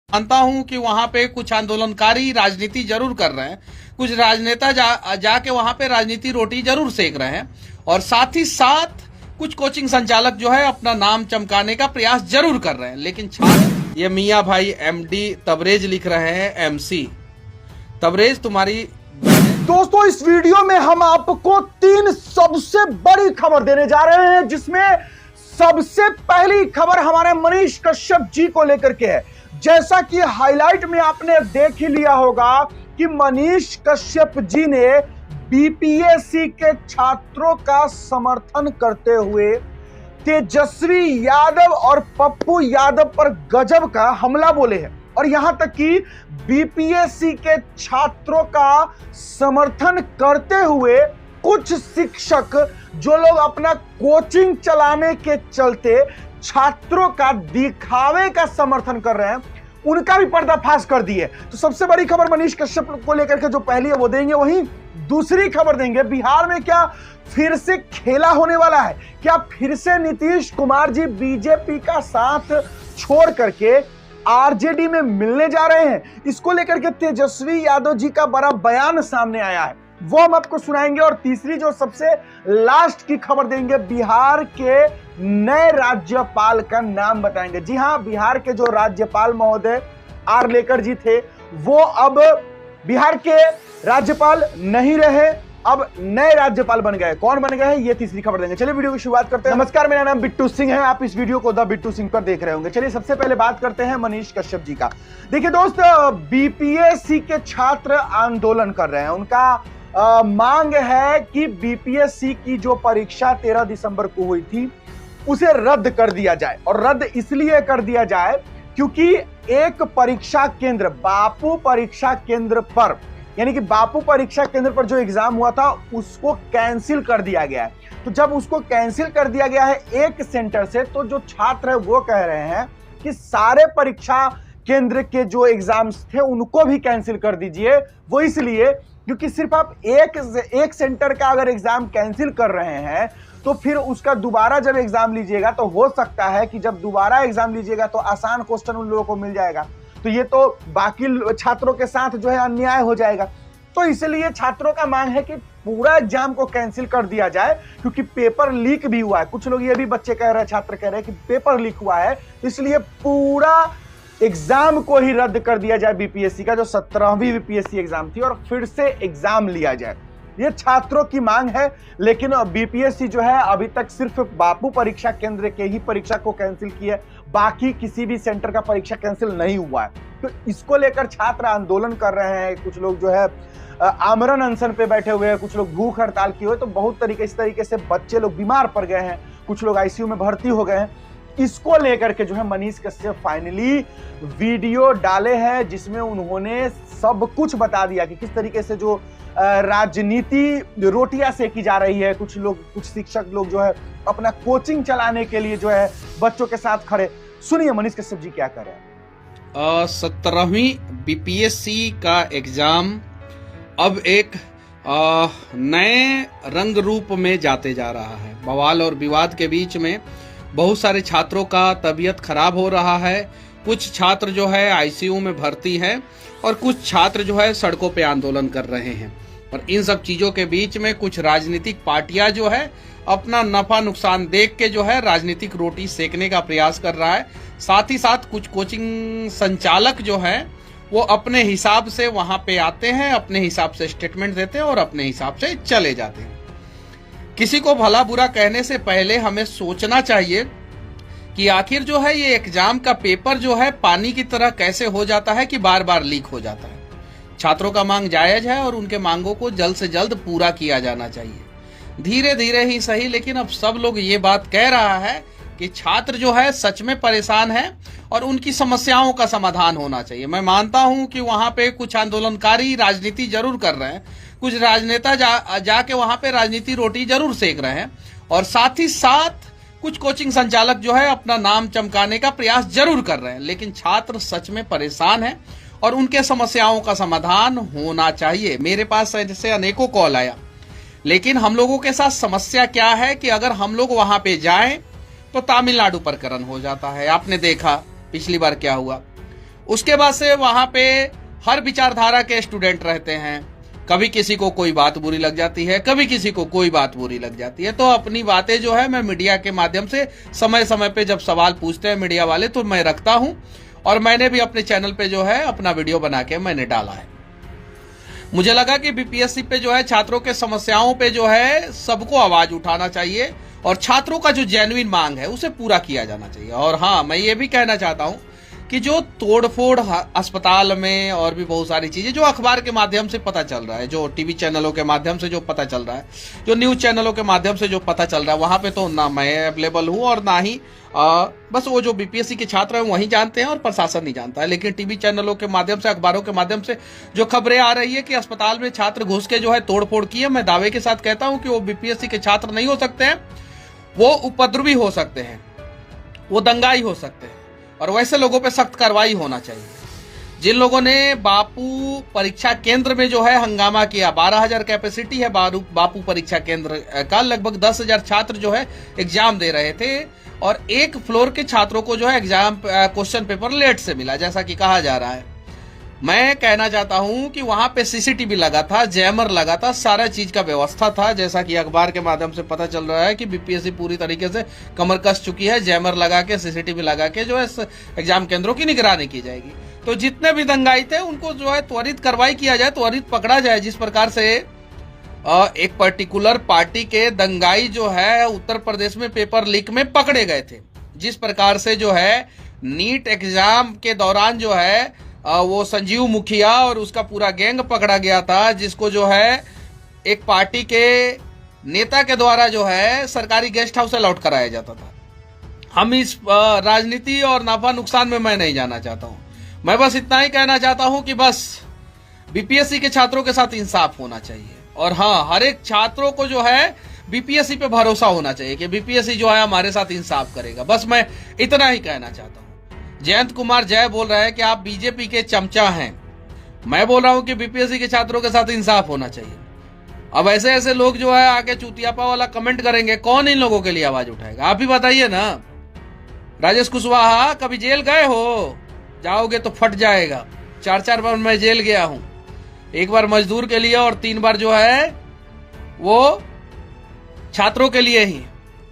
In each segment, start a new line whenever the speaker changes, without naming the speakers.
मानता हूं कि वहां पे कुछ आंदोलनकारी राजनीति जरूर कर रहे हैं, कुछ राजनेता जाके वहां पे राजनीति रोटी जरूर सेक रहे हैं, और साथ ही साथ कुछ कोचिंग संचालक जो है अपना नाम चमकाने का प्रयास जरूर कर रहे हैं। लेकिन छात्र, ये मियाँ भाई एमडी तबरेज लिख रहे हैं एमसी तबरेज तुम्हारी।
दोस्तों, इस वीडियो में हम आपको 3 सबसे बड़ी खबर देने जा रहे हैं, जिसमें सबसे पहली खबर हमारे मनीष कश्यप जी को लेकर के है। जैसा कि हाईलाइट में आपने देख ही लिया होगा कि मनीष कश्यप जी ने बीपीएससी के छात्रों का समर्थन करते हुए तेजस्वी यादव और पप्पू यादव पर गजब का हमला बोले हैं, और यहां तक कि बीपीएससी के छात्रों का समर्थन करते हुए कुछ शिक्षक जो लोग अपना कोचिंग चलाने के चलते छात्रों का दिखावे का समर्थन कर रहे हैं, उनका भी पर्दाफाश कर दिए। तो सबसे बड़ी खबर मनीष कश्यप को लेकर के जो पहली है वो देंगे, वहीं दूसरी खबर देंगे बिहार में क्या फिर से खेला होने वाला है, क्या फिर से नीतीश कुमार जी बीजेपी का साथ छोड़ करके आरजेडी में मिलने जा रहे हैं। इसको लेकर के तेजस्वी यादव जी का बड़ा बयान सामने आया है, वो हम आपको सुनाएंगे। और तीसरी जो सबसे लास्ट की खबर देंगे, बिहार के नए राज्यपाल का नाम बताएंगे। जी हां, बिहार के जो राज्यपाल महोदय आर्लेकर जी थे, वो अब बिहार के राज्यपाल नहीं रहे, अब नए राज्यपाल बन गए। कौन बन गए हैं, ये तीसरी खबर देंगे। चलिए वीडियो की शुरुआत करते हैं। नमस्कार, मेरा नाम बिट्टू सिंह है, आप इस वीडियो को द बिट्टू सिंह पर देख रहे होंगे। चलिए सबसे पहले बात करते हैं मनीष कश्यप जी का। देखिए दोस्त, बीपीएससी के छात्र आंदोलन कर रहे हैं। उनका मांग है कि बीपीएससी की जो परीक्षा 13 दिसंबर को हुई थी उसे रद्द कर दिया जाए, और रद्द इसलिए कर दिया जाए क्योंकि एक परीक्षा केंद्र बापू परीक्षा केंद्र पर, यानी कि बापू परीक्षा केंद्र पर जो एग्जाम हुआ था उसको कैंसिल कर दिया गया है। तो जब उसको कैंसिल कर दिया गया है एक सेंटर से, तो जो छात्र है वो कह रहे हैं कि सारे परीक्षा केंद्र के जो एग्जाम्स थे उनको भी कैंसिल कर दीजिए। वो इसलिए क्योंकि सिर्फ आप एक सेंटर का अगर एग्जाम कैंसिल कर रहे हैं तो फिर उसका दोबारा जब एग्जाम लीजिएगा तो हो सकता है कि जब दोबारा एग्जाम लीजिएगा तो आसान क्वेश्चन उन लोगों को मिल जाएगा, तो ये तो बाकी छात्रों के साथ जो है अन्याय हो जाएगा। तो इसलिए छात्रों का मांग है कि पूरा एग्जाम को कैंसिल कर दिया जाए, क्योंकि पेपर लीक भी हुआ है। कुछ लोग ये भी बच्चे कह रहे हैं, छात्र कह रहे हैं कि पेपर लीक हुआ है, इसलिए पूरा एग्जाम को ही रद्द कर दिया जाए बीपीएससी का, जो 17वीं बीपीएससी एग्जाम थी, और फिर से एग्जाम लिया जाए। ये छात्रों की मांग है। लेकिन बीपीएससी जो है अभी तक सिर्फ बापू परीक्षा केंद्र के ही परीक्षा को कैंसिल की है, बाकी किसी भी सेंटर का परीक्षा कैंसिल नहीं हुआ है। तो इसको लेकर छात्र आंदोलन कर रहे हैं। कुछ लोग जो है आमरण अनशन पे बैठे हुए हैं, कुछ लोग भूख हड़ताल किए हुए, तो बहुत इस तरीके से बच्चे लोग बीमार पड़ गए हैं, कुछ लोग आईसीयू में भर्ती हो गए हैं। इसको लेकर के जो है मनीष कश्यप फाइनली वीडियो डाले हैं, जिसमें उन्होंने सब कुछ बता दिया कि किस तरीके से जो राजनीति रोटियां सेकी जा रही है। कुछ शिक्षक लोग जो है अपना कोचिंग चलाने के लिए जो है बच्चों के साथ खड़े। सुनिए मनीष कश्यप जी क्या कर रहे हैं।
17वीं बीपीएससी का एग्जाम अब एक नए रंग रूप में जाते जा रहा है। बवाल और विवाद के बीच में बहुत सारे छात्रों का तबीयत खराब हो रहा है। कुछ छात्र जो है आईसीयू में भर्ती है, और कुछ छात्र जो है सड़कों पे आंदोलन कर रहे हैं। और इन सब चीजों के बीच में कुछ राजनीतिक पार्टियां जो है अपना नफा नुकसान देख के जो है राजनीतिक रोटी सेकने का प्रयास कर रहा है। साथ ही साथ कुछ कोचिंग संचालक जो है वो अपने हिसाब से वहां पे आते हैं, अपने हिसाब से स्टेटमेंट देते हैं और अपने हिसाब से चले जाते हैं। किसी को भला बुरा कहने से पहले हमें सोचना चाहिए कि आखिर जो है ये एग्जाम का पेपर जो है पानी की तरह कैसे हो जाता है कि बार बार लीक हो जाता है। छात्रों का मांग जायज है और उनके मांगों को जल्द से जल्द पूरा किया जाना चाहिए। धीरे धीरे ही सही, लेकिन अब सब लोग ये बात कह रहा है कि छात्र जो है सच में परेशान है और उनकी समस्याओं का समाधान होना चाहिए। मैं मानता हूं कि वहां पे कुछ आंदोलनकारी राजनीति जरूर कर रहे हैं, कुछ राजनेता जाके वहां पे राजनीति रोटी जरूर सेक रहे हैं, और साथ ही साथ कुछ कोचिंग संचालक जो है अपना नाम चमकाने का प्रयास जरूर कर रहे हैं। लेकिन छात्र सच में परेशान है और उनके समस्याओं का समाधान होना चाहिए। मेरे पास ऐसे अनेकों कॉल आया, लेकिन हम लोगों के साथ समस्या क्या है कि अगर हम लोग वहां पे जाएं तो तमिलनाडु प्रकरण हो जाता है। आपने देखा पिछली बार क्या हुआ, उसके बाद से वहां पे हर विचारधारा के स्टूडेंट रहते हैं। कभी किसी को कोई बात बुरी लग जाती है, कभी किसी को कोई बात बुरी लग जाती है। तो अपनी बातें जो है मैं मीडिया के माध्यम से समय समय पे जब सवाल पूछते हैं मीडिया वाले तो मैं रखता हूं, और मैंने भी अपने चैनल पे जो है अपना वीडियो बना के मैंने डाला है। मुझे लगा कि बीपीएससी पे जो है छात्रों के समस्याओं पे जो है सबको आवाज उठाना चाहिए और छात्रों का जो जेन्युइन मांग है उसे पूरा किया जाना चाहिए। और हाँ, मैं ये भी कहना चाहता हूं कि जो तोड़फोड़ अस्पताल में और भी बहुत सारी चीजें जो अखबार के माध्यम से पता चल रहा है, जो टीवी चैनलों के माध्यम से जो पता चल रहा है, जो न्यूज चैनलों के माध्यम से जो पता चल रहा है, वहां पे तो ना मैं अवेलेबल हूं और ना ही बस वो जो बीपीएससी के छात्र हैं वही जानते हैं और प्रशासन नहीं जानता है। लेकिन टीवी चैनलों के माध्यम से, अखबारों के माध्यम से जो खबरें आ रही है कि अस्पताल में छात्र घुस के जो है तोड़फोड़ की है, मैं दावे के साथ कहता हूं कि वो बीपीएससी के छात्र नहीं हो सकते हैं, वो उपद्रवी हो सकते हैं, वो दंगाई हो सकते हैं, और वैसे लोगों पे सख्त कार्रवाई होना चाहिए। जिन लोगों ने बापू परीक्षा केंद्र में जो है हंगामा किया, 12,000 कैपेसिटी है बापू परीक्षा केंद्र का, लगभग 10,000 छात्र जो है एग्जाम दे रहे थे और एक फ्लोर के छात्रों को जो है एग्जाम क्वेश्चन पेपर लेट से मिला, जैसा कि कहा जा रहा है। मैं कहना चाहता हूं कि वहां पे सीसीटीवी लगा था, जैमर लगा था, सारा चीज का व्यवस्था था, जैसा कि अखबार के माध्यम से पता चल रहा है कि बीपीएससी पूरी तरीके से कमर कस चुकी है। जैमर लगा के, सीसीटीवी लगा के जो है एग्जाम केंद्रों की निगरानी की जाएगी। तो जितने भी दंगाई थे उनको जो है त्वरित कार्रवाई किया जाए, त्वरित पकड़ा जाए। जिस प्रकार से एक पर्टिकुलर पार्टी के दंगाई जो है उत्तर प्रदेश में पेपर लीक में पकड़े गए थे, जिस प्रकार से जो है नीट एग्जाम के दौरान जो है वो संजीव मुखिया और उसका पूरा गैंग पकड़ा गया था, जिसको जो है एक पार्टी के नेता के द्वारा जो है सरकारी गेस्ट हाउस से लौट कराया जाता था। हम इस राजनीति और नाफा नुकसान में मैं नहीं जाना चाहता हूं। मैं बस इतना ही कहना चाहता हूं कि बस बीपीएससी के छात्रों के साथ इंसाफ होना चाहिए, और हाँ, हर एक छात्रों को जो है बीपीएससी पे भरोसा होना चाहिए कि बीपीएससी जो है हमारे साथ इंसाफ करेगा। बस मैं इतना ही कहना चाहता हूं। जयंत कुमार जय बोल रहा है कि आप बीजेपी के चमचा हैं। मैं बोल रहा हूं कि बीपीएससी के छात्रों के साथ इंसाफ होना चाहिए। अब ऐसे ऐसे लोग जो है आके चूतियापा वाला कमेंट करेंगे, कौन इन लोगों के लिए आवाज उठाएगा? आप ही बताइए ना। राजेश कुशवाहा, कभी जेल गए हो? जाओगे तो फट जाएगा। 4-4 बार मैं जेल गया हूं, एक बार मजदूर के लिए और 3 बार जो है वो छात्रों के लिए ही।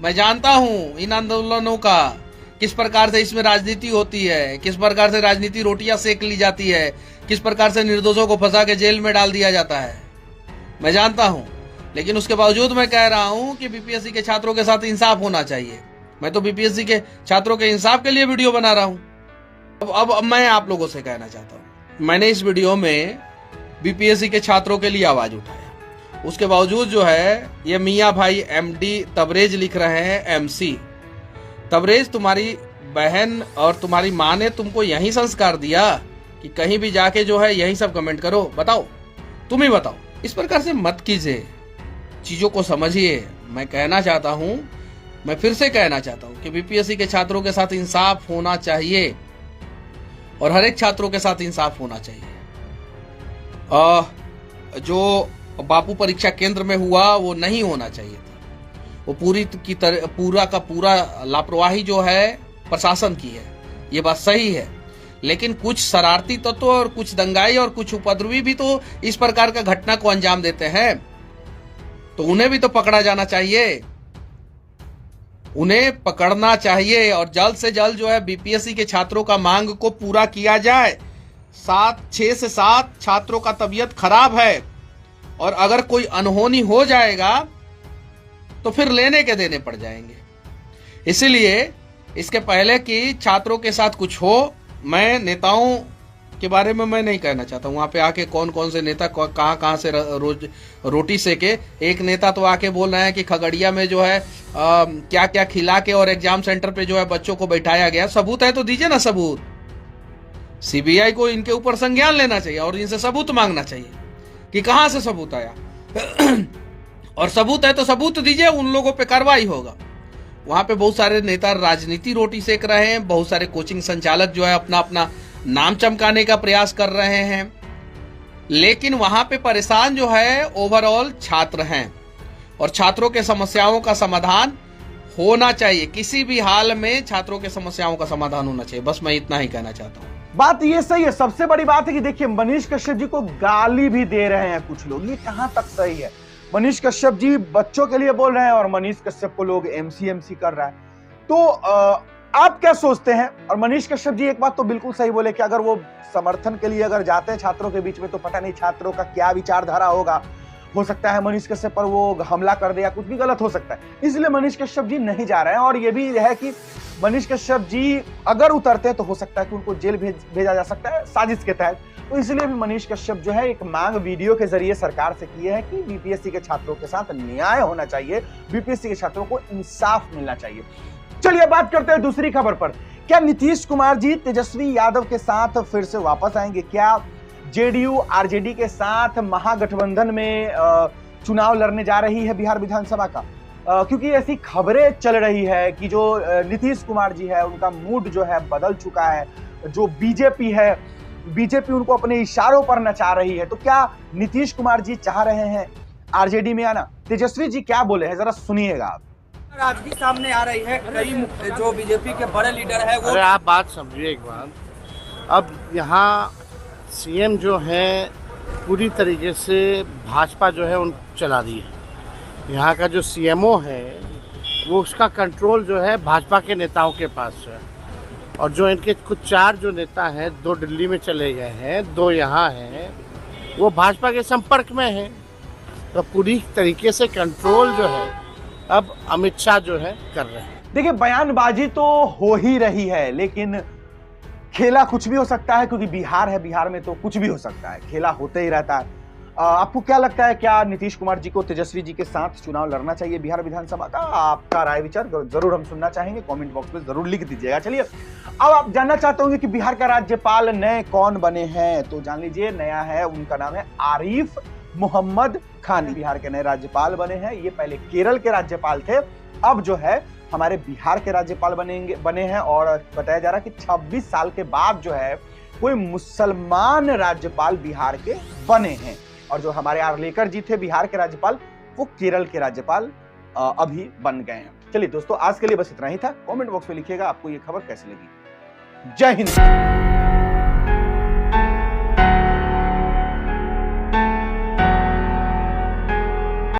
मैं जानता हूं इन आंदोलनों का, किस प्रकार से इसमें राजनीति होती है, किस प्रकार से राजनीति रोटियां सेक ली जाती है, किस प्रकार से निर्दोषों को फंसा के जेल में डाल दिया जाता है, मैं जानता हूं। लेकिन उसके बावजूद मैं कह रहा हूं कि बीपीएससी के छात्रों के साथ इंसाफ होना चाहिए। मैं तो बीपीएससी के छात्रों के इंसाफ के लिए वीडियो बना रहा हूं। अब मैं आप लोगों से कहना चाहता हूं, मैंने इस वीडियो में बीपीएससी के छात्रों के लिए आवाज उठाया, उसके बावजूद जो है ये मियाँ भाई एमडी तबरेज लिख रहे हैं एमसी। तबरेज, तुम्हारी बहन और तुम्हारी माँ ने तुमको यही संस्कार दिया कि कहीं भी जाके जो है यही सब कमेंट करो? बताओ, तुम ही बताओ। इस प्रकार से मत कीजिए, चीजों को समझिए। मैं कहना चाहता हूं, मैं फिर से कहना चाहता हूं कि बीपीएससी के छात्रों के साथ इंसाफ होना चाहिए और हर एक छात्रों के साथ इंसाफ होना चाहिए। जो बापू परीक्षा केंद्र में हुआ वो नहीं होना चाहिए था। वो पूरा का पूरा लापरवाही जो है प्रशासन की है, ये बात सही है। लेकिन कुछ शरारती तत्व और कुछ दंगाई और कुछ उपद्रवी भी तो इस प्रकार का घटना को अंजाम देते हैं, तो उन्हें भी तो पकड़ा जाना चाहिए, उन्हें पकड़ना चाहिए। और जल्द से जल्द जो है बीपीएससी के छात्रों का मांग को पूरा किया जाए। 6 से 7 छात्रों का तबीयत खराब है और अगर कोई अनहोनी हो जाएगा तो फिर लेने के देने पड़ जाएंगे। इसीलिए इसके पहले कि छात्रों के साथ कुछ हो, मैं नेताओं के बारे में मैं नहीं कहना चाहता हूं। वहां पे आके कौन कौन से नेता कहां से रोज रोटी सेके। एक नेता तो आके बोल रहे हैं कि खगड़िया में जो है क्या क्या खिला के और एग्जाम सेंटर पे जो है बच्चों को बैठाया गया। सबूत है तो दीजिए ना सबूत। सीबीआई को इनके ऊपर संज्ञान लेना चाहिए और इनसे सबूत मांगना चाहिए कि कहां से सबूत आया और सबूत है तो सबूत दीजिए, उन लोगों पे कार्रवाई होगा। वहां पे बहुत सारे नेता राजनीति रोटी सेक रहे हैं, बहुत सारे कोचिंग संचालक जो है अपना अपना नाम चमकाने का प्रयास कर रहे हैं, लेकिन वहां पे परेशान जो है ओवरऑल छात्र हैं और छात्रों के समस्याओं का समाधान होना चाहिए। किसी भी हाल में छात्रों के समस्याओं का समाधान होना चाहिए। बस मैं इतना ही कहना चाहता हूं।
बात ये सही है। सबसे बड़ी बात है कि देखिए मनीष कश्यप जी को गाली भी दे रहे हैं कुछ लोग, ये कहां तक सही है? मनीष कश्यप जी बच्चों के लिए बोल रहे हैं और मनीष कश्यप को लोग एमसी कर रहा है। तो आप क्या सोचते हैं? और मनीष कश्यप जी एक बात तो बिल्कुल सही बोले कि अगर वो समर्थन के लिए अगर जाते हैं छात्रों के बीच में तो पता नहीं छात्रों का क्या विचारधारा होगा, हो सकता है मनीष कश्यप पर वो हमला कर दे या कुछ भी गलत हो सकता है, इसलिए मनीष कश्यप जी नहीं जा रहे हैं। और ये भी है कि मनीष कश्यप जी अगर उतरते हैं तो हो सकता है कि उनको जेल भेजा जा सकता है साजिश के तहत। तो इसलिए भी मनीष कश्यप जो है एक मांग वीडियो के जरिए सरकार से की है कि बीपीएससी के छात्रों के साथ न्याय होना चाहिए, बीपीएससी के छात्रों को इंसाफ मिलना चाहिए। चलिए बात करते हैं दूसरी खबर पर। क्या नीतीश कुमार जी तेजस्वी यादव के साथ फिर से वापस आएंगे? क्या जेडीयू आरजेडी के साथ महागठबंधन में चुनाव लड़ने जा रही है बिहार विधानसभा का? क्योंकि ऐसी खबरें चल रही है कि जो नीतीश कुमार जी है उनका मूड जो है बदल चुका है, जो बीजेपी है, बीजेपी उनको अपने इशारों पर नचा रही है। तो क्या नीतीश कुमार जी चाह रहे हैं आरजेडी में आना? तेजस्वी जी क्या बोले हैं जरा सुनिएगा आप।
आज भी सामने आ रही है, कई जो बीजेपी के बड़े लीडर है वो।
अरे आप बात समझिए एक बात, अब यहाँ सीएम जो है पूरी तरीके से भाजपा जो है उन चला दी है। यहाँ का जो सीएमओ है वो उसका कंट्रोल जो है भाजपा के नेताओं के पास है। और जो इनके कुछ 4 जो नेता हैं, 2 दिल्ली में चले गए हैं, 2 यहाँ हैं, वो भाजपा के संपर्क में हैं। तो पूरी तरीके से कंट्रोल जो है अब अमित शाह जो है कर रहे हैं।
देखिए बयानबाजी तो हो ही रही है, लेकिन खेला कुछ भी हो सकता है क्योंकि बिहार है, बिहार में तो कुछ भी हो सकता है, खेला होते ही रहता है। आपको क्या लगता है, क्या नीतीश कुमार जी को तेजस्वी जी के साथ चुनाव लड़ना चाहिए बिहार विधानसभा का? आपका राय विचार जरूर हम सुनना चाहेंगे, कमेंट बॉक्स में जरूर लिख दीजिएगा। चलिए अब आप जानना चाहते होंगे कि बिहार का राज्यपाल नए कौन बने हैं, तो जान लीजिए नया है, उनका नाम है आरिफ मोहम्मद खान। बिहार के नए राज्यपाल बने हैं। ये पहले केरल के राज्यपाल थे, अब जो है हमारे बिहार के राज्यपाल बने हैं। और बताया जा रहा है कि 26 साल के बाद जो है कोई मुसलमान राज्यपाल बिहार के बने हैं। और जो हमारे आर्लेकर जी थे बिहार के राज्यपाल, वो केरल के राज्यपाल अभी बन गए हैं। चलिए दोस्तों आज के लिए बस इतना ही था। कमेंट बॉक्स में लिखिएगा आपको ये खबर कैसी लगी। जय हिंद।